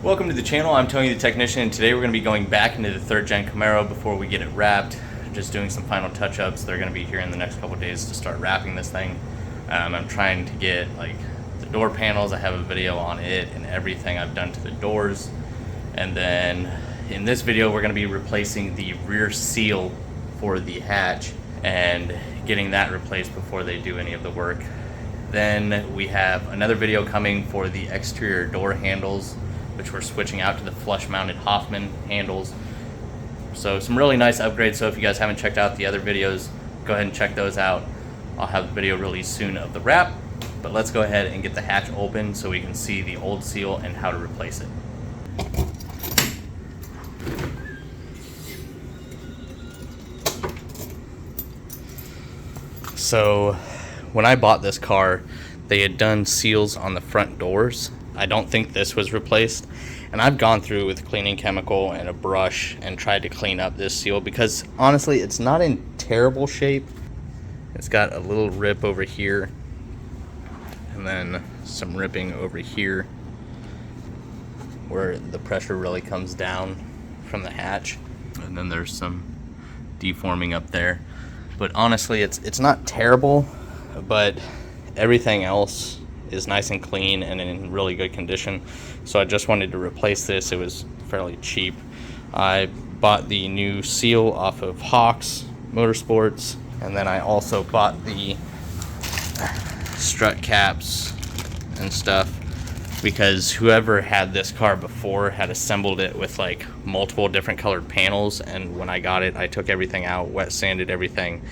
Welcome to the channel. I'm Tony the Technician, and today we're going to be going back into the 3rd gen Camaro before we get it wrapped. Just doing some final touch-ups. They're going to be here in the next couple days to start wrapping this thing. I'm trying to get like the door panels. I have a video on it and everything I've done to the doors. And then in this video we're going to be replacing the rear seal for the hatch and getting that replaced before they do any of the work. Then we have another video coming for the exterior door handles, which we're switching out to the flush mounted Hoffman handles. So some really nice upgrades. So if you guys haven't checked out the other videos, go ahead and check those out. I'll have the video released soon of the wrap, but let's go ahead and get the hatch open so we can see the old seal and how to replace it. So when I bought this car, they had done seals on the front doors. I don't think this was replaced, and I've gone through with cleaning chemical and a brush and tried to clean up this seal because honestly it's not in terrible shape. It's got a little rip over here and then some ripping over here where the pressure really comes down from the hatch, and then there's some deforming up there. But honestly it's not terrible, but everything else is nice and clean and in really good condition. So I just wanted to replace this. It was fairly cheap. I bought the new seal off of Hawks Motorsports, and then I also bought the strut caps and stuff because whoever had this car before had assembled it with like multiple different colored panels, and when I got it I took everything out, wet sanded everything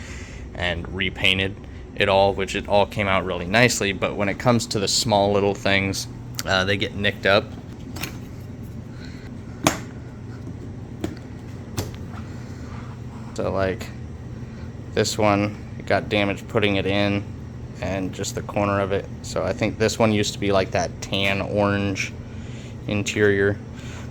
and repainted it all, which it all came out really nicely. But when it comes to the small little things, they get nicked up. So like this one, it got damaged putting it in, and just the corner of it. So I think this one used to be like that tan orange interior.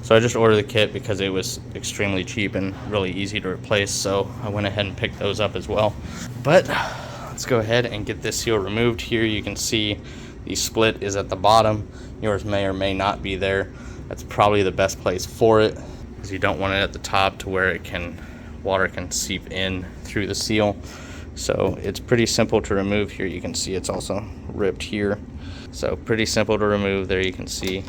So I just ordered the kit because it was extremely cheap and really easy to replace, so I went ahead and picked those up as well. But let's go ahead and get this seal removed. Here you can see the split is at the bottom. Yours may or may not be there. That's probably the best place for it, because you don't want it at the top to where water can seep in through the seal. So it's pretty simple to remove. Here you can see it's also ripped here. So pretty simple to remove. There you can see.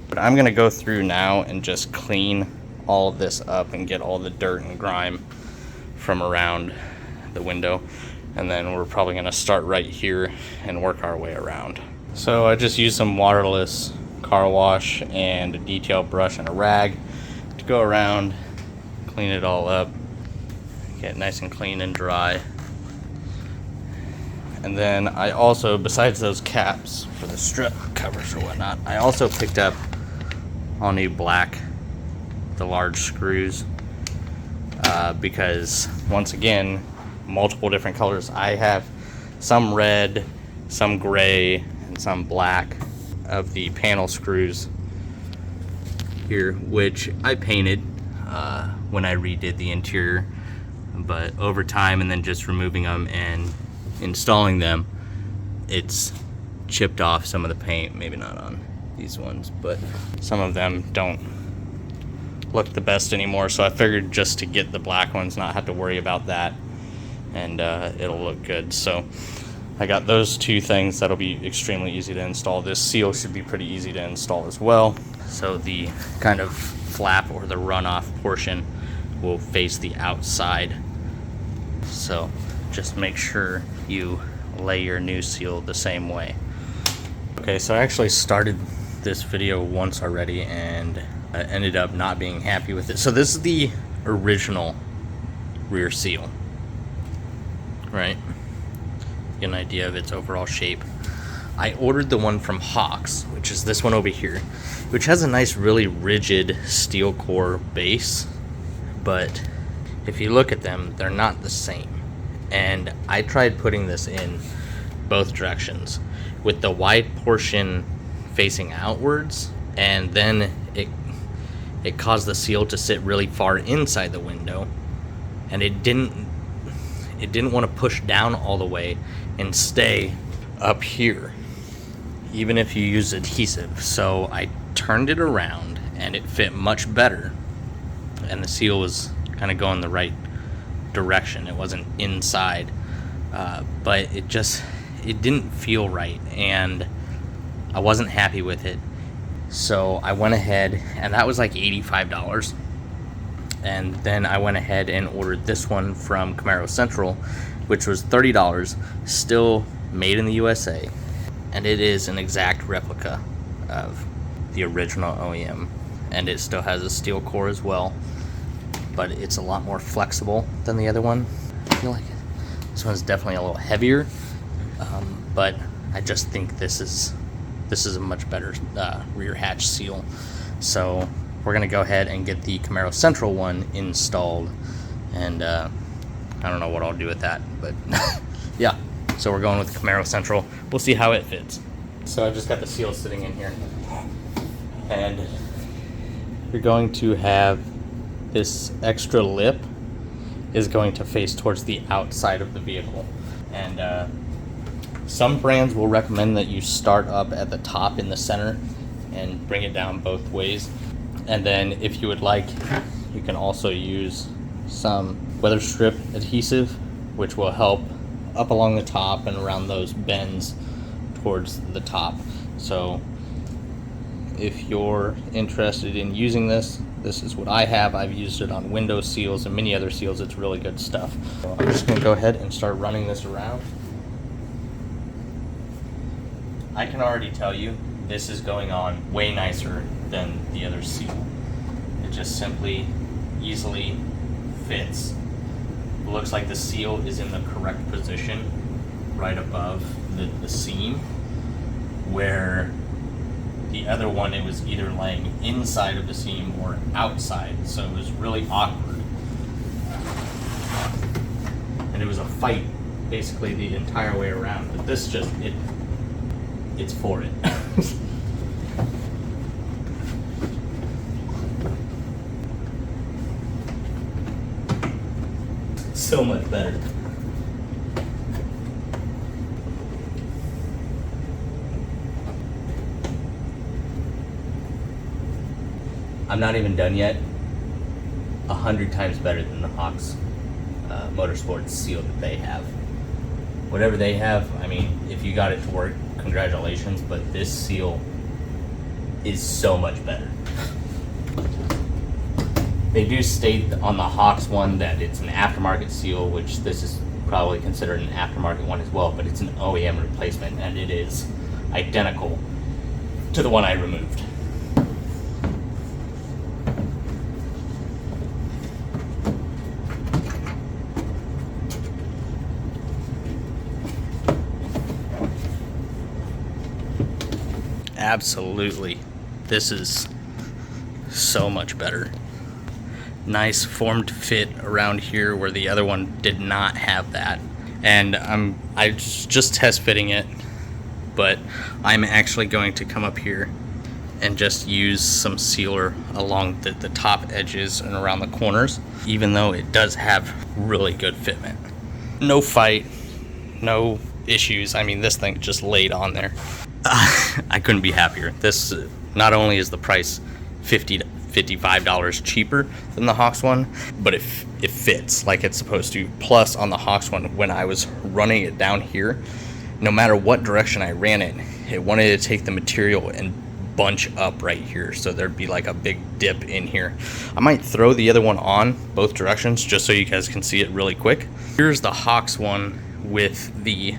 But I'm gonna go through now and just clean all of this up and get all the dirt and grime from around the window, and then we're probably gonna start right here and work our way around. So I just used some waterless car wash and a detail brush and a rag to go around, clean it all up, get nice and clean and dry. And then I also, besides those caps for the strut covers or whatnot, I also picked up all new black, the large screws, because once again, multiple different colors. I have some red, some gray, and some black of the panel screws here, which I painted when I redid the interior, but over time and then just removing them and installing them, it's chipped off some of the paint. Maybe not on these ones, but some of them don't look the best anymore, so I figured just to get the black ones, not have to worry about that, and it'll look good. So I got those two things. That'll be extremely easy to install. This seal should be pretty easy to install as well. So the kind of flap or the runoff portion will face the outside, so just make sure you lay your new seal the same way. Okay, so I actually started this video once already and I ended up not being happy with it. So this is the original rear seal, right? Get an idea of its overall shape. I ordered the one from Hawks, which is this one over here, which has a nice really rigid steel core base, but if you look at them, they're not the same. And I tried putting this in both directions with the wide portion facing outwards, and then it caused the seal to sit really far inside the window, and it didn't want to push down all the way and stay up here even if you use adhesive. So I turned it around and it fit much better, and the seal was kind of going the right direction. It wasn't inside, but it didn't feel right, and I wasn't happy with it. So I went ahead, and that was like $85. And then I went ahead and ordered this one from Camaro Central, which was $30, still made in the USA. And it is an exact replica of the original OEM. And it still has a steel core as well, but it's a lot more flexible than the other one. I feel like this one's definitely a little heavier, but I just think this is a much better rear hatch seal. So we're gonna go ahead and get the Camaro Central one installed, and I don't know what I'll do with that, but yeah. So we're going with the Camaro Central. We'll see how it fits. So I just got the seal sitting in here, and you're going to have this extra lip is going to face towards the outside of the vehicle, and some brands will recommend that you start up at the top in the center and bring it down both ways. And then if you would like, you can also use some weather strip adhesive, which will help up along the top and around those bends towards the top. So if you're interested in using this is what I have. I've used it on window seals and many other seals. It's really good stuff. So I'm just gonna go ahead and start running this around. I can already tell you this is going on way nicer than the other seal. It just simply easily fits. It looks like the seal is in the correct position right above the seam, where the other one, it was either laying inside of the seam or outside, so it was really awkward. And it was a fight basically the entire way around, but this just, it's for it. So much better. I'm not even done yet. 100 times better than the Hawks Motorsports seal that they have. Whatever they have, I mean, if you got it to work, congratulations, but this seal is so much better. They do state on the Hawks one that it's an aftermarket seal, which this is probably considered an aftermarket one as well, but it's an OEM replacement, and it is identical to the one I removed. Absolutely. This is so much better. Nice formed fit around here where the other one did not have that. And I just test fitting it, but I'm actually going to come up here and just use some sealer along the top edges and around the corners, even though it does have really good fitment. No fight, no issues. I mean, this thing just laid on there. I couldn't be happier. This not only is the price $50 to $55 cheaper than the Hawks one, but it fits like it's supposed to. Plus, on the Hawks one, when I was running it down here, no matter what direction I ran it, it wanted to take the material and bunch up right here, so there'd be like a big dip in here. I might throw the other one on both directions just so you guys can see it really quick. Here's the Hawks one with the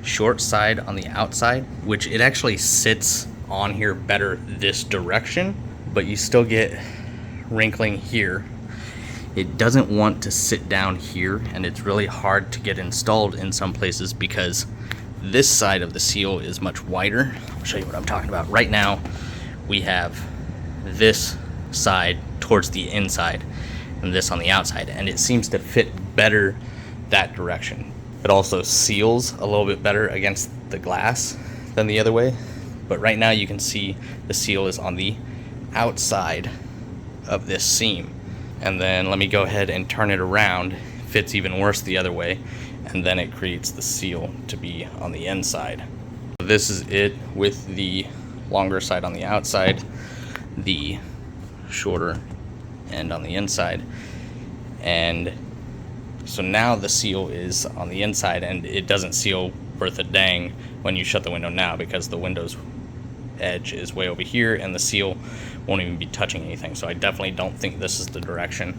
short side on the outside, which it actually sits on here better this direction, but you still get wrinkling here. It doesn't want to sit down here, and it's really hard to get installed in some places because this side of the seal is much wider. I'll show you what I'm talking about. Right now we have this side towards the inside and this on the outside, and it seems to fit better that direction. It also seals a little bit better against the glass than the other way. But right now you can see the seal is on the outside of this seam. And then let me go ahead and turn it around. It fits even worse the other way. And then it creates the seal to be on the inside. This is it with the longer side on the outside, the shorter end on the inside. And so now the seal is on the inside, and it doesn't seal worth a dang when you shut the window now, because the window's edge is way over here and the seal won't even be touching anything. So I definitely don't think this is the direction.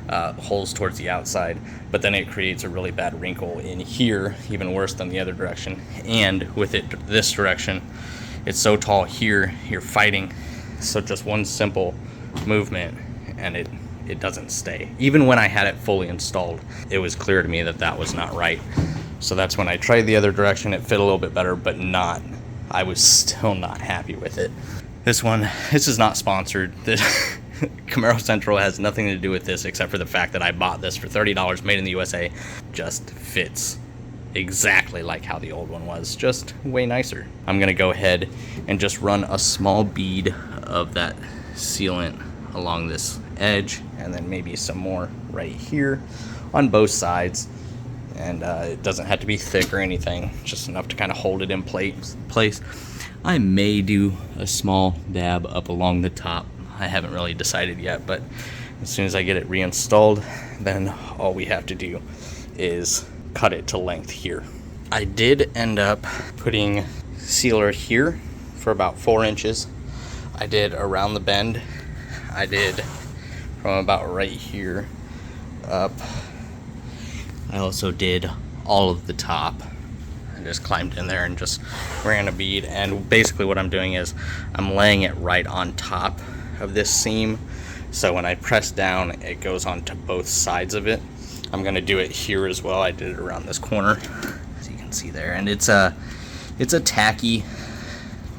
Holes towards the outside, but then it creates a really bad wrinkle in here, even worse than the other direction. And with it this direction, it's so tall here, you're fighting. So just one simple movement and it doesn't stay. Even when I had it fully installed, it was clear to me that that was not right. So that's when I tried the other direction. It fit a little bit better, but I was still not happy with it. This is not sponsored. This Camaro Central has nothing to do with this except for the fact that I bought this for $30, made in the USA. Just fits exactly like how the old one was, just way nicer. I'm gonna go ahead and just run a small bead of that sealant along this edge, and then maybe some more right here on both sides. And it doesn't have to be thick or anything, just enough to kind of hold it in place. I may do a small dab up along the top. I haven't really decided yet, but as soon as I get it reinstalled, then all we have to do is cut it to length here. I did end up putting sealer here for about 4 inches. I did around the bend. I did from about right here up. I also did all of the top. I just climbed in there and just ran a bead, and basically what I'm doing is I'm laying it right on top of this seam, so when I press down it goes onto both sides of it. I'm gonna do it here as well. I did it around this corner, as you can see there, and it's a tacky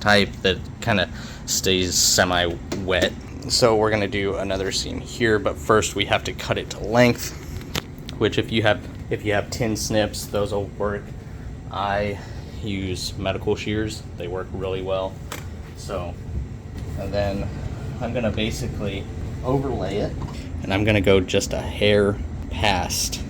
type that kind of stays semi-wet. So we're gonna do another seam here, but first we have to cut it to length, which if you have tin snips, those will work. I use medical shears, they work really well. So, and then I'm gonna basically overlay it, and I'm gonna go just a hair past,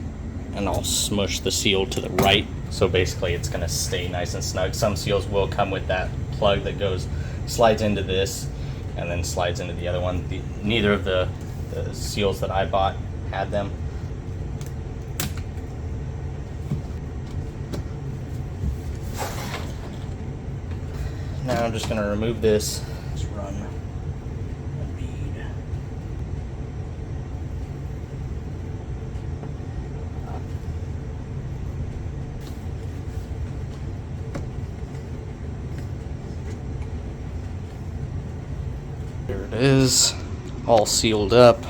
and I'll smush the seal to the right. So basically it's gonna stay nice and snug. Some seals will come with that plug that slides into this and then slides into the other one. Neither of the seals that I bought had them. Now I'm just gonna remove this. Just run a bead. There it is, all sealed up.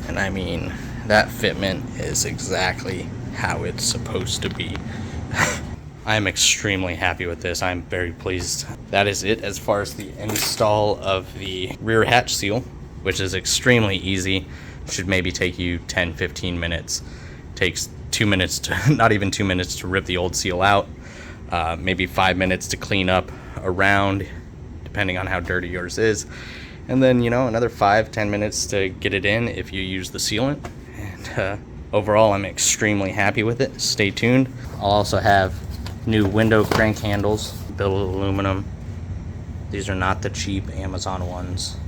And I mean, that fitment is exactly how it's supposed to be. I'm extremely happy with this. I'm very pleased. That is it as far as the install of the rear hatch seal, which is extremely easy. Should maybe take you 10-15 minutes. Takes 2 minutes to, not even 2 minutes to rip the old seal out. Maybe 5 minutes to clean up around, depending on how dirty yours is. And then, you know, another 5-10 minutes to get it in if you use the sealant. And overall, I'm extremely happy with it. Stay tuned. I'll also have new window crank handles, billet aluminum. These are not the cheap Amazon ones.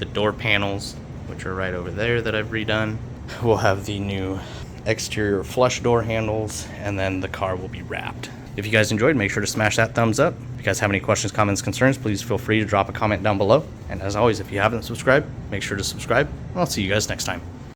The door panels, which are right over there that I've redone. We'll have the new exterior flush door handles, and then the car will be wrapped. If you guys enjoyed, make sure to smash that thumbs up. If you guys have any questions, comments, concerns, please feel free to drop a comment down below. And as always, if you haven't subscribed, make sure to subscribe. And I'll see you guys next time.